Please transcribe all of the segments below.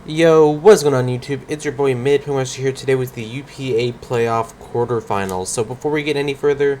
Yo, what's going on YouTube? It's your boy MidPokeMaster here today with the UPA Playoff Quarterfinals. So before we get any further,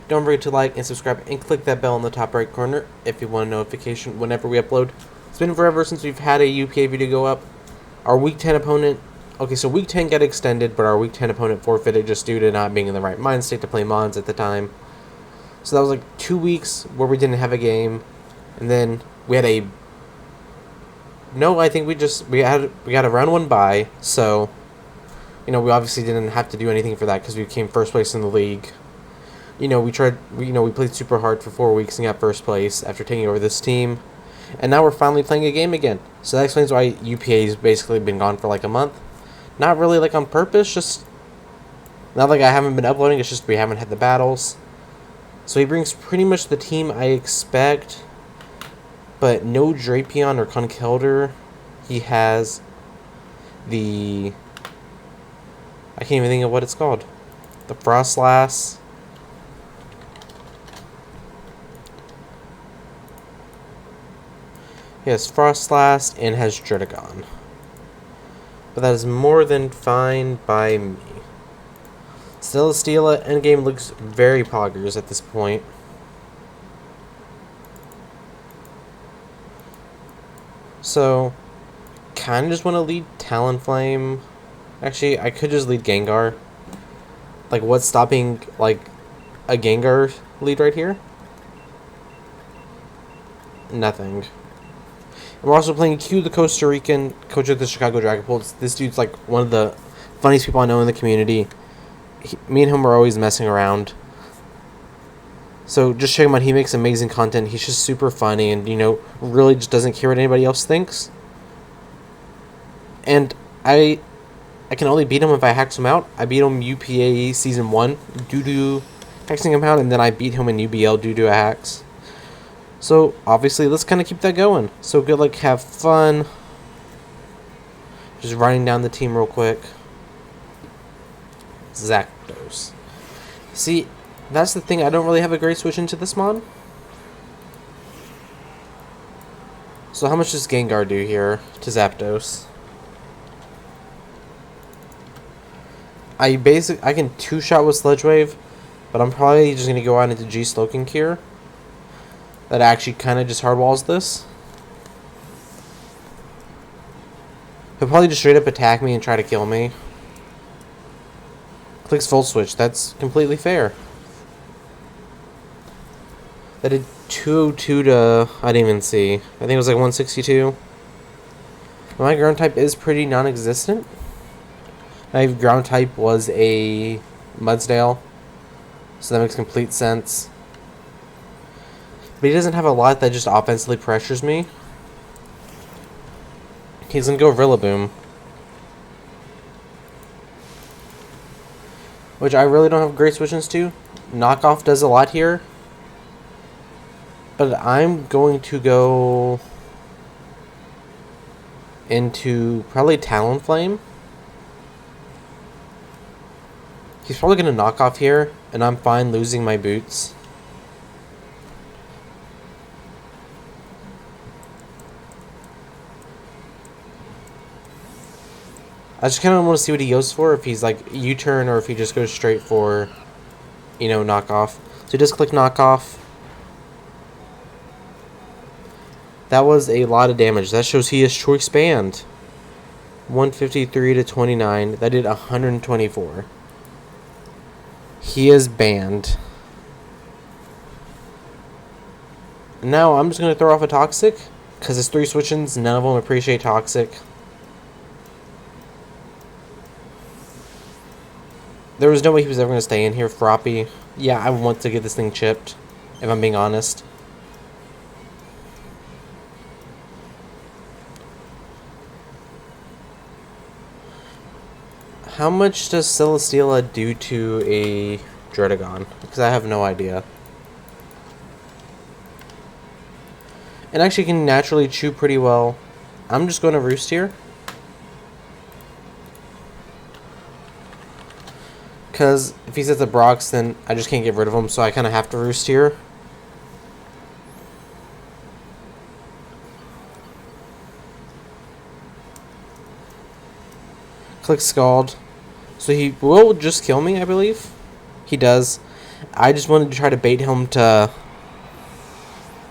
don't forget to like and subscribe and click that bell in the top right corner if you want a notification whenever we upload. It's been forever since we've had a UPA video go up. Our Week 10 opponent... Okay, so Week 10 got extended, but our Week 10 opponent forfeited just due to not being in the right mind state to play Mons at the time. So that was like 2 weeks where we didn't have a game. And then we had a... No, I think we had a round 1 bye, so we obviously didn't have to do anything for that because we came first place in the league. We played super hard for 4 weeks and got first place after taking over this team, and now we're finally playing a game again. So that explains why UPA's basically been gone for like a month. Not really like on purpose, just not like I haven't been uploading. It's just we haven't had the battles. So he brings pretty much the team I expect. But no Drapion or Conkeldeo. He has the... I can't even think of what it's called. The Frostlass. He has Frostlass and has Druddigon. But that is more than fine by me. Celesteela endgame looks very poggers at this point. So, kind of just want to lead Talonflame. Actually, I could just lead Gengar. Like, what's stopping, like, a Gengar lead right here? Nothing. And we're also playing QtheCostaRican, coach of the Chicago Dragapults. This dude's, like, one of the funniest people I know in the community. Me and him are always messing around. So just check him out. He makes amazing content. He's just super funny and, really just doesn't care what anybody else thinks. And I can only beat him if I hax him out. I beat him UPA Season 1 due to hexing him out, and then I beat him in UBL due to a hacks. So, obviously, let's kind of keep that going. So, good luck, have fun. Just writing down the team real quick. Zapdos. See... That's the thing, I don't really have a great switch into this mod. So how much does Gengar do here to Zapdos? I can 2-shot with Sludge Wave, but I'm probably just going to go out into G-Slowking Cure. That actually kind of just hardwalls this. He'll probably just straight up attack me and try to kill me. Clicks Full Switch, that's completely fair. That did 202 to... I didn't even see. I think it was like 162. My ground type is pretty non-existent. My ground type was a Mudsdale. So that makes complete sense. But he doesn't have a lot that just offensively pressures me. He's going to go Rillaboom. Which I really don't have great switches to. Knockoff does a lot here. But I'm going to go into probably Talonflame. He's probably going to knock off here, and I'm fine losing my boots. I just kind of want to see what he goes for, if he's like U-turn or if he just goes straight for, knockoff. So just click knockoff. That was a lot of damage. That shows he is choice banned. 153 to 29. That did 124. He is banned. Now I'm just going to throw off a Toxic. Because it's 3 switch-ins. None of them appreciate Toxic. There was no way he was ever going to stay in here. Froppy. Yeah, I want to get this thing chipped. If I'm being honest. How much does Celesteela do to a Druddigon? Because I have no idea. And actually can naturally chew pretty well. I'm just going to Roost here. Because if he sets a Brox, then I just can't get rid of him, so I kind of have to Roost here. Click Scald. So he will just kill me, I believe. He does. I just wanted to try to bait him to...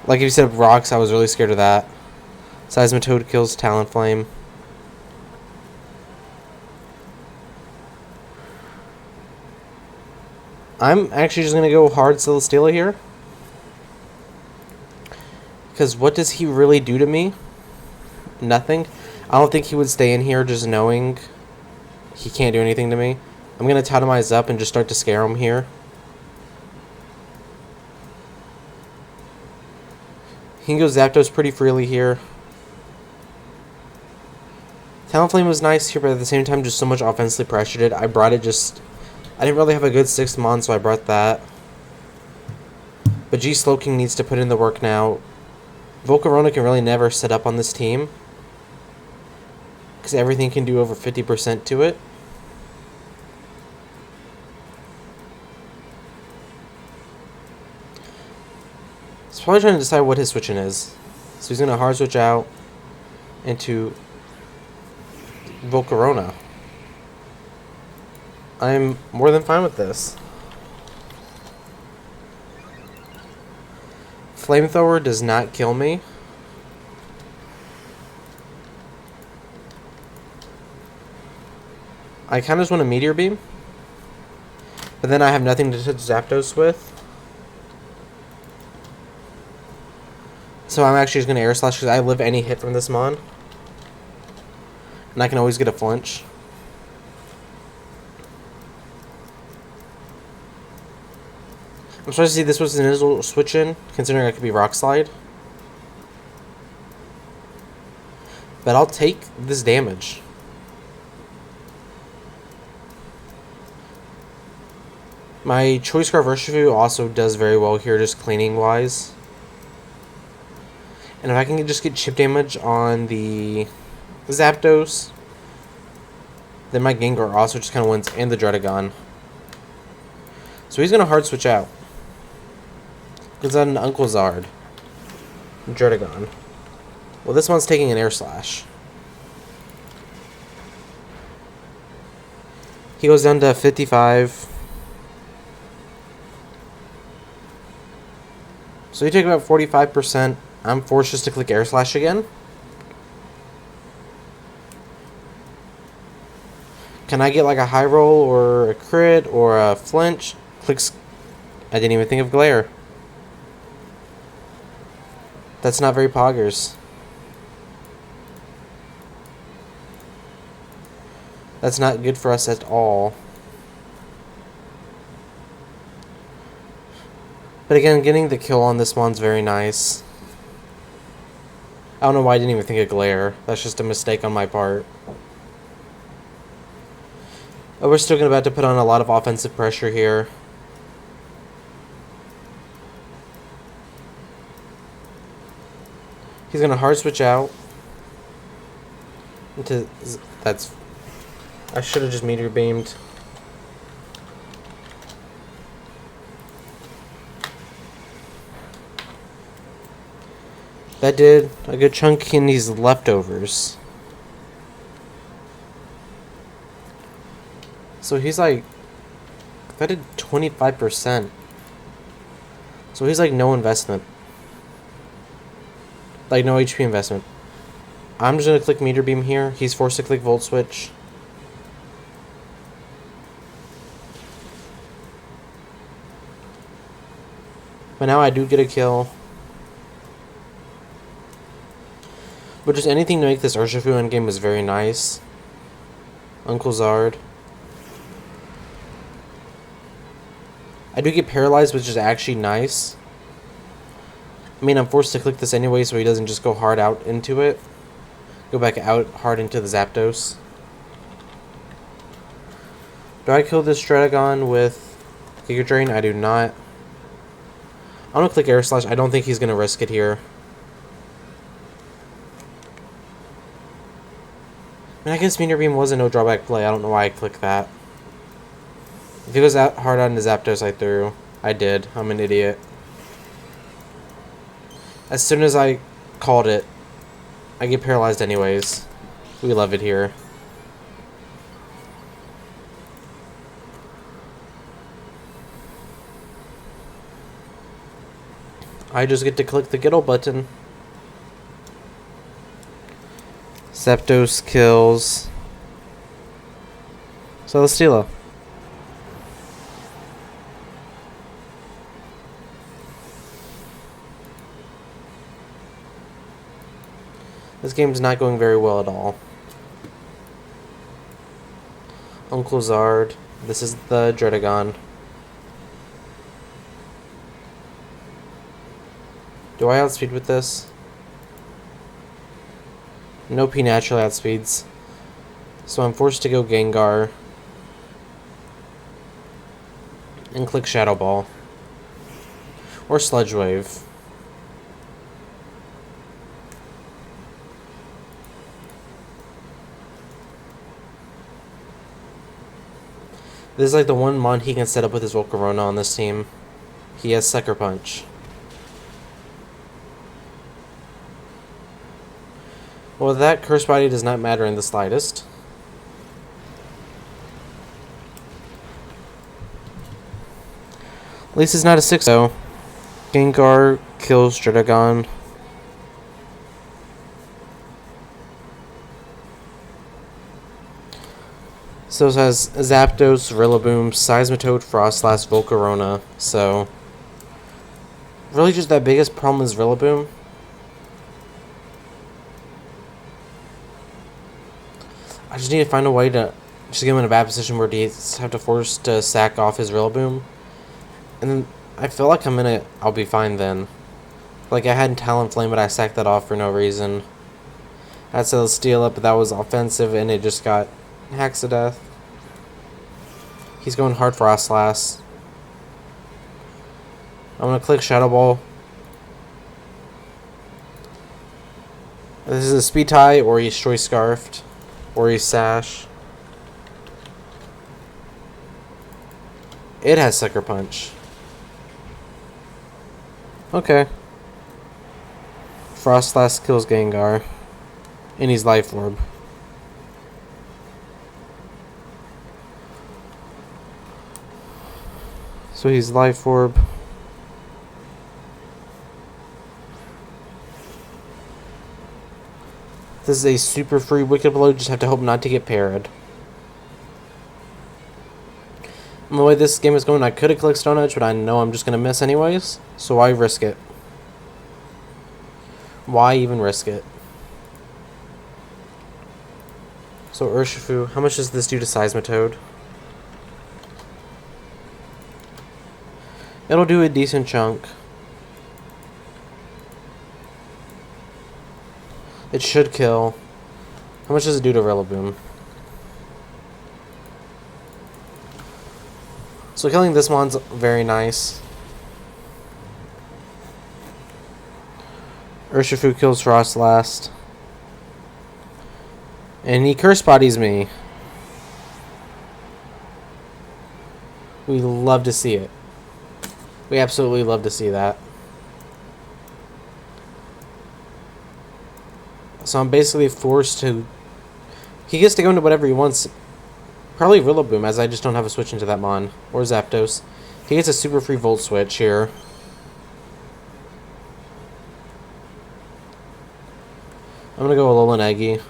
Like if he set up rocks, I was really scared of that. Seismitoad kills Talonflame. I'm actually just going to go hard Celesteela here. Because what does he really do to me? Nothing. I don't think he would stay in here just knowing he can't do anything to me. I'm going to Totemize up and just start to scare him here. He can go Zapdos pretty freely here. Talonflame was nice here, but at the same time, just so much offensively pressured it. I brought it just... I didn't really have a good 6th Mon, so I brought that. But Slowking needs to put in the work now. Volcarona can really never set up on this team, because everything can do over 50% to it. He's probably trying to decide what his switch-in is. So he's going to hard switch out into Volcarona. I'm more than fine with this. Flamethrower does not kill me. I kind of just want a Meteor Beam. But then I have nothing to touch Zapdos with. So I'm actually just going to Air Slash because I live any hit from this Mon. And I can always get a flinch. I'm supposed to see this was an initial switch in, considering I could be Rock Slide. But I'll take this damage. My Choice Scarf Urshifu also does very well here, just cleaning wise. And if I can just get chip damage on the Zapdos, then my Gengar also just kind of wins, and the Druddigon. So he's going to hard switch out. Because on an Uncle Zard. Druddigon. Well, this one's taking an Air Slash. He goes down to 55. So he took about 45%. I'm forced just to click Air Slash again. Can I get like a high roll or a crit or a flinch? Clicks. I didn't even think of Glare. That's not very poggers. That's not good for us at all. But again, getting the kill on this one's very nice. I don't know why I didn't even think of Glare. That's just a mistake on my part. But we're still about to put on a lot of offensive pressure here. He's going to hard switch out. That's... I should have just Meteor Beamed. That did a good chunk in these leftovers. So he's like... That did 25%. So he's like no investment. Like no HP investment. I'm just going to click Meteor Beam here. He's forced to click Volt Switch. But now I do get a kill. But just anything to make this Urshifu endgame is very nice. Uncle Zard. I do get paralyzed, which is actually nice. I mean, I'm forced to click this anyway so he doesn't just go hard out into it. Go back out hard into the Zapdos. Do I kill this Druddigon with Giga Drain? I do not. I'm going to click Air Slash. I don't think he's going to risk it here. I mean, I guess Meteor Beam was a no drawback play. I don't know why I clicked that. If he was out hard on the Zapdos I threw, I did. I'm an idiot. As soon as I called it, I get paralyzed anyways. We love it here. I just get to click the Giddle button. Zapdos kills Celesteela. This game's not going very well at all. Uncle Zard. This is the Dredagon. Do I outspeed with this? No P naturally outspeeds. So I'm forced to go Gengar. And click Shadow Ball. Or Sludge Wave. This is like the one mon he can set up with his Volcarona on this team. He has Sucker Punch. Well, that Curse Body does not matter in the slightest. At least it's not a 6-0. Gengar kills Dredagon. So it has Zapdos, Rillaboom, Seismitoad, Frostlass, Volcarona. So, really just that biggest problem is Rillaboom. I just need to find a way to just get him in a bad position where he have to force to sack off his Rillaboom. And then I feel like I'll be fine then. Like I had Talonflame, but I sacked that off for no reason. I had Celesteela, but that was offensive and it just got hacked to death. He's going hard for Frostlass. I'm gonna click Shadow Ball. This is a Speed Tie, or he's Choice Scarfed, or he's Sash. It has Sucker Punch. Okay. Frostlass kills Gengar. And he's Life Orb. So he's Life Orb. This is a super free Wicked Blow, just have to hope not to get parried. And the way this game is going, I could have clicked Stone Edge, but I know I'm just going to miss anyways. So why risk it? Why even risk it? So Urshifu, how much does this do to Seismitoad? It'll do a decent chunk. It should kill. How much does it do to Rillaboom? So killing this one's very nice. Urshifu kills Frostlass. And he Curse Bodies me. We love to see it. We absolutely love to see that. So I'm basically forced to... He gets to go into whatever he wants. Probably Rillaboom, as I just don't have a switch into that mon. Or Zapdos. He gets a super free Volt Switch here. I'm gonna go Alolan Eggy.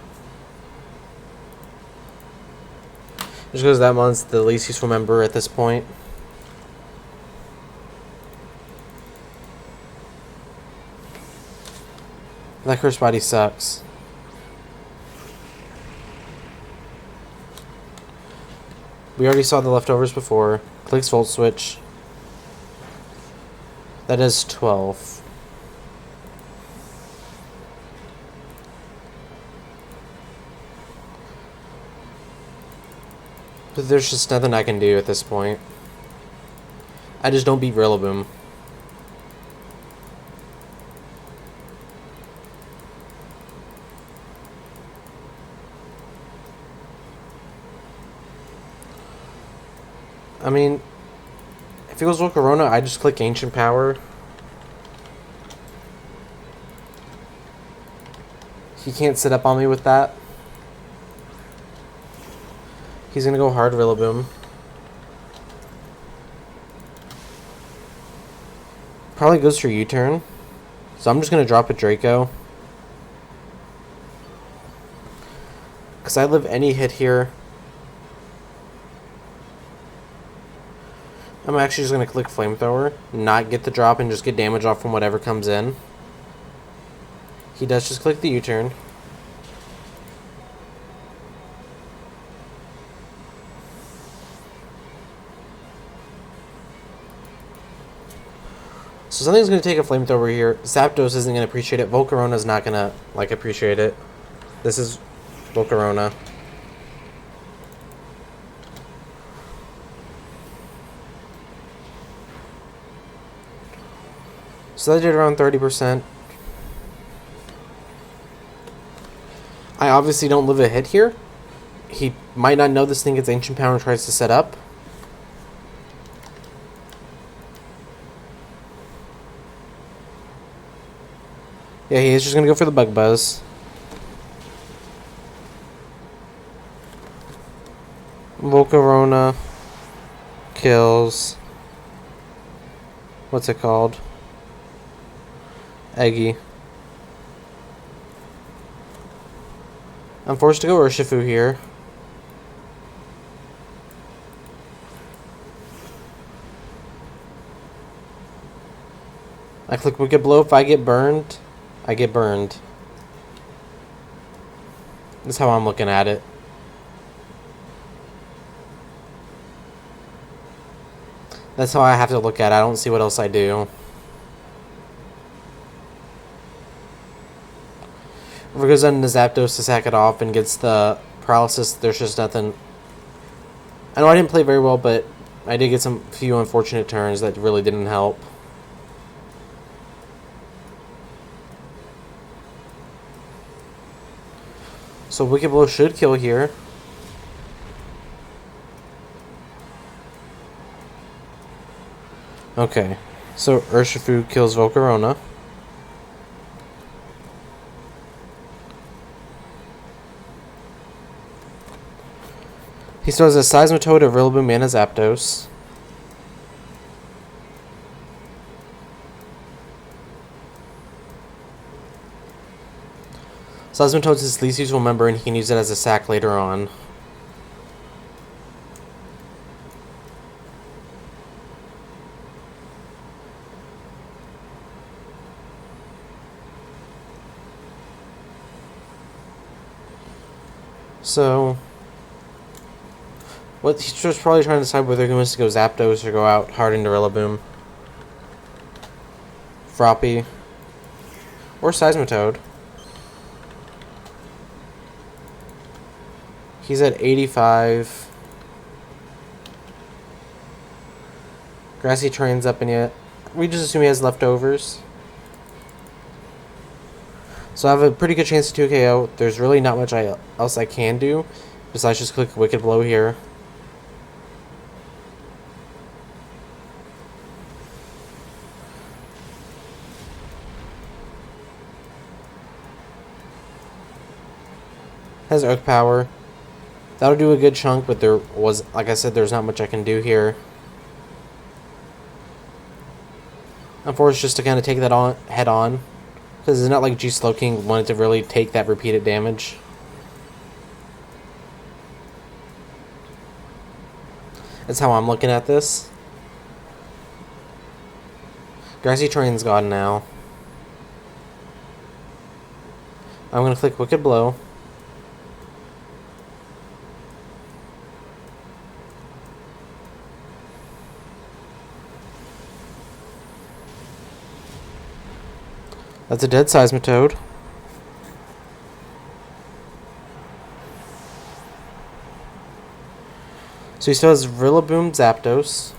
Just because that mon's the least useful member at this point. That Curse Body sucks. We already saw the leftovers before. Clicks Volt Switch. That is 12. But there's just nothing I can do at this point. I just don't beat Rillaboom. I mean, if it goes Volcarona, I just click Ancient Power. He can't sit up on me with that. He's gonna go hard Rillaboom. Probably goes for U-turn. So I'm just going to drop a Draco. Because I live any hit here. I'm actually just going to click Flamethrower, not get the drop, and just get damage off from whatever comes in. He does just click the U-turn. So something's going to take a Flamethrower here. Zapdos isn't going to appreciate it. Volcarona's not going to, like, appreciate it. This is Volcarona. So that did around 30%. I obviously don't live a hit here. He might not know this thing gets Ancient Power and tries to set up. Yeah, he is just going to go for the Bug Buzz. Volcarona kills. What's it called? Eggy. I'm forced to go Urshifu here. I click Wicked Blow. If I get burned, I get burned. That's how I'm looking at it. That's how I have to look at it. I don't see what else I do. If it goes on to Zapdos to sack it off and gets the paralysis, there's just nothing. I know I didn't play very well, but I did get some few unfortunate turns that really didn't help. So Wicked Blow should kill here. Okay, so Urshifu kills Volcarona. He still has a Seismitoad, a Rillaboom, and a Zapdos. Seismitoad's his least useful member, and he can use it as a sack later on. So, what he's just probably trying to decide whether he wants to go Zapdos or go out hard into Rillaboom, Froppy, or Seismitoad. He's at 85. Grassy Terrain's up in yet. We just assume he has leftovers. So I have a pretty good chance to 2KO. There's really not much else I can do besides just click Wicked Blow here. Has Earth Power. That'll do a good chunk, but there was, like I said, there's not much I can do here. I'm forced just to kind of take that on head on. Because it's not like G-Slowking wanted to really take that repeated damage. That's how I'm looking at this. Grassy Terrain's gone now. I'm going to click Wicked Blow. That's a dead Seismitoad. So he still has Rillaboom, Zapdos.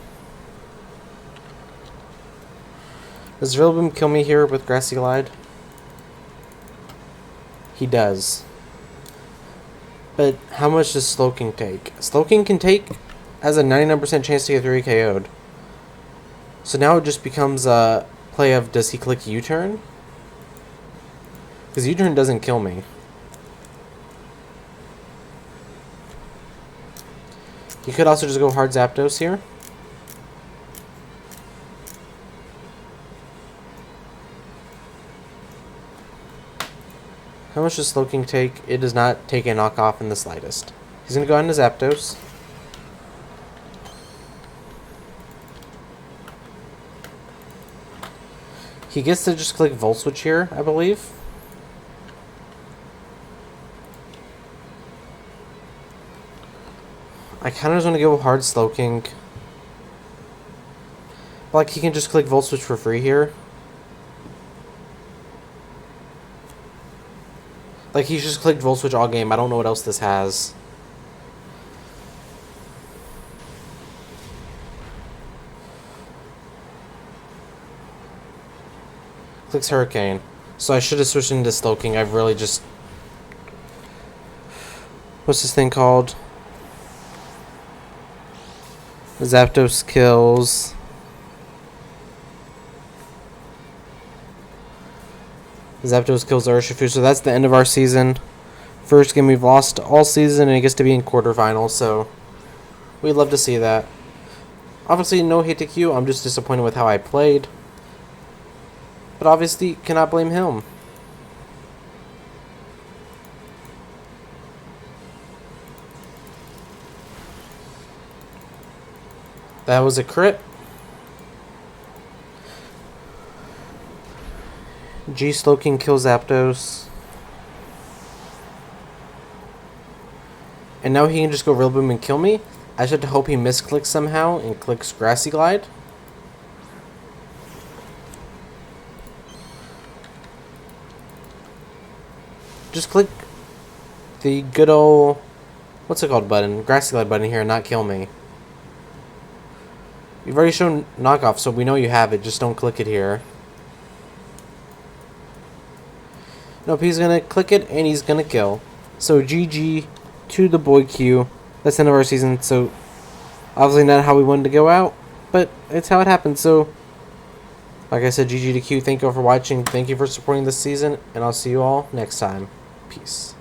Does Rillaboom kill me here with Grassy Glide? He does. But how much does Slowking take? Slowking has a 99% chance to get 3 KO'd. So now it just becomes a play of, does he click U-turn? Because U-turn doesn't kill me. He could also just go hard Zapdos here. How much does Slowking take? It does not take a knockoff in the slightest. He's going to go on to Zapdos. He gets to just click Volt Switch here, I believe. I kind of just want to go hard Slowking. But like, he can just click Volt Switch for free here. Like, he's just clicked Volt Switch all game. I don't know what else this has. Clicks Hurricane. So I should have switched into Slowking. I've really just... What's this thing called? Zapdos kills. Zapdos kills Urshifu. So that's the end of our season. First game we've lost all season, and it gets to be in quarterfinals. So we'd love to see that. Obviously, no hate to Q. I'm just disappointed with how I played. But obviously, cannot blame him. That was a crit. G Slowking kills Zapdos. And now he can just go Real Boom and kill me. I just have to hope he misclicks somehow and clicks Grassy Glide. Just click the good old, what's it called button? Grassy Glide button here and not kill me. You've already shown knockoff, so we know you have it. Just don't click it here. Nope, he's going to click it and he's going to kill. So GG to the boy Q. That's the end of our season. So obviously not how we wanted to go out, but it's how it happened. So like I said, GG to Q. Thank you all for watching. Thank you for supporting this season, and I'll see you all next time. Peace.